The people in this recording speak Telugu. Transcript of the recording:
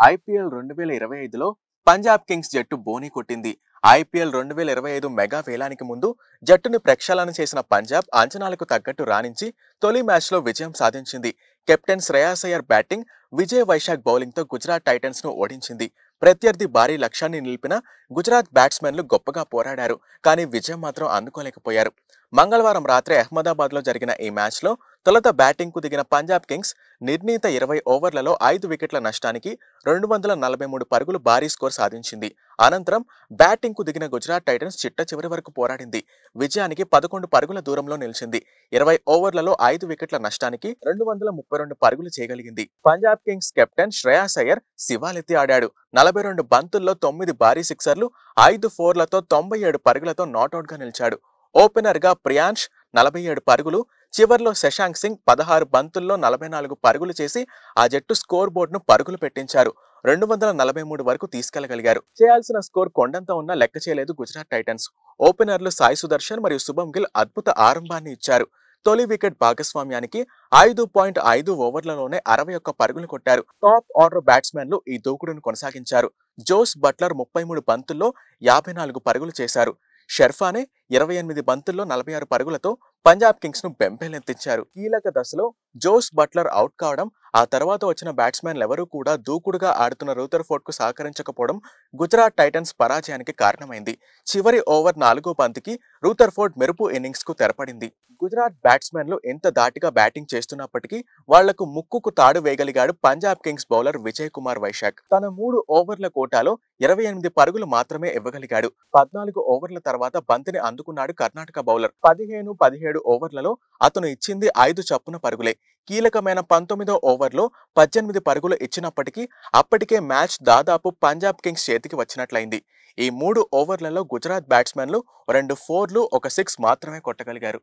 ఐపీఎల్ 2025లో పంజాబ్ కింగ్స్ జట్టు బోని కొట్టింది. ఐపీఎల్ 2025 మెగా వేలానికి ముందు జట్టుని ప్రక్షాళన చేసిన పంజాబ్ అంచనాలకు తగ్గట్టు రాణించి తొలి మ్యాచ్లో విజయం సాధించింది. కెప్టెన్ శ్రేయాస్ అయ్యర్ బ్యాటింగ్, విజయ్ వైశాఖ్ బౌలింగ్తో గుజరాత్ టైటన్స్ ను ఓడించింది. ప్రత్యర్థి భారీ లక్ష్యాన్ని నిలిపిన గుజరాత్ బ్యాట్స్మెన్లు గొప్పగా పోరాడారు, కానీ విజయం మాత్రం అందుకోలేకపోయారు. మంగళవారం రాత్రి అహ్మదాబాద్లో జరిగిన ఈ మ్యాచ్లో తొలుత బ్యాటింగ్కు దిగిన పంజాబ్ కింగ్స్ నిర్ణీత 20 ఓవర్లలో 5 వికెట్ల నష్టానికి 243 పరుగులు భారీ స్కోర్ సాధించింది. అనంతరం బ్యాటింగ్కు దిగిన గుజరాత్ టైటన్స్ చిట్ట చివరి వరకు పోరాడింది. విజయానికి 11 పరుగుల దూరంలో నిలిచింది. 20 ఓవర్లలో 5 వికెట్ల నష్టానికి 232 పరుగులు చేయగలిగింది. పంజాబ్ కింగ్స్ కెప్టెన్ శ్రేయాస్ అయ్యర్ శివాలెత్తి ఆడాడు. 42 బంతుల్లో 9 భారీ సిక్సర్లు, 5 ఫోర్లతో 97 పరుగులతో నాట్అవుట్ గా నిలిచాడు. ఓపెనర్ గా ప్రియాంష్ 47 పరుగులు, చివర్లో శశాంక్ సింగ్ 16 బంతుల్లో 44 పరుగులు చేసి ఆ జట్టు స్కోర్ బోర్డును పరుగులు పెట్టించారు. 243 వరకు తీసుకెళ్లగలిగారు. చేయాల్సిన స్కోర్ కొండంత ఉన్నా లెక్క చేయలేదు గుజరాత్ టైటన్స్. ఓపెనర్లు సాయి సుదర్శన్ మరియు శుభం గిల్ అద్భుత ఆరంభాన్ని ఇచ్చారు. తొలి వికెట్ భాగస్వామ్యానికి 5.5 ఓవర్లలోనే 61 పరుగులు కొట్టారు. టాప్ ఆర్డర్ బ్యాట్స్మెన్లు ఈ దూకుడును కొనసాగించారు. జోస్ బట్లర్ 33 బంతుల్లో 54 పరుగులు చేశారు. షర్ఫానే 28 బంతుల్లో 46 పరుగులతో పంజాబ్ కింగ్స్ ను బెంబేలెత్తించారు. కీలక దశలో జోస్ బట్లర్ అవుట్ కావడం, ఆ తర్వాత వచ్చిన బ్యాట్స్మెన్లెవరూ కూడా దూకుడుగా ఆడుతున్న రూథర్ఫోర్డ్ కు సహకరించకపోవడం గుజరాత్ టైటన్స్ పరాజయానికి కారణమైంది. చివరి ఓవర్ 4వ బంతికి రూథర్ఫోర్డ్ మెరుపు ఇన్నింగ్స్ కు తెరపడింది. గుజరాత్ బ్యాట్స్మెన్లు ఎంత ధాటిగా బ్యాటింగ్ చేస్తున్నప్పటికీ వాళ్లకు ముక్కుకు తాడు వేయగలిగాడు పంజాబ్ కింగ్స్ బౌలర్ విజయ్ కుమార్ వైశాఖ్. తన 3 ఓవర్ల కోటాలో 28 పరుగులు మాత్రమే ఇవ్వగలిగాడు. 14 ఓవర్ల తర్వాత బంతిని అందుకున్నాడు కర్ణాటక బౌలర్. 15-17 ఓవర్లలో అతను ఇచ్చింది 5 చప్పున పరుగులే. కీలకమైన 19వ ఓవర్లో 18 పరుగులు ఇచ్చినప్పటికీ అప్పటికే మ్యాచ్ దాదాపు పంజాబ్ కింగ్స్ చేతికి వచ్చినట్లయింది. ఈ 3 ఓవర్లలో గుజరాత్ బ్యాట్స్మెన్లు 2 4లు, 1 6 మాత్రమే కొట్టగలిగారు.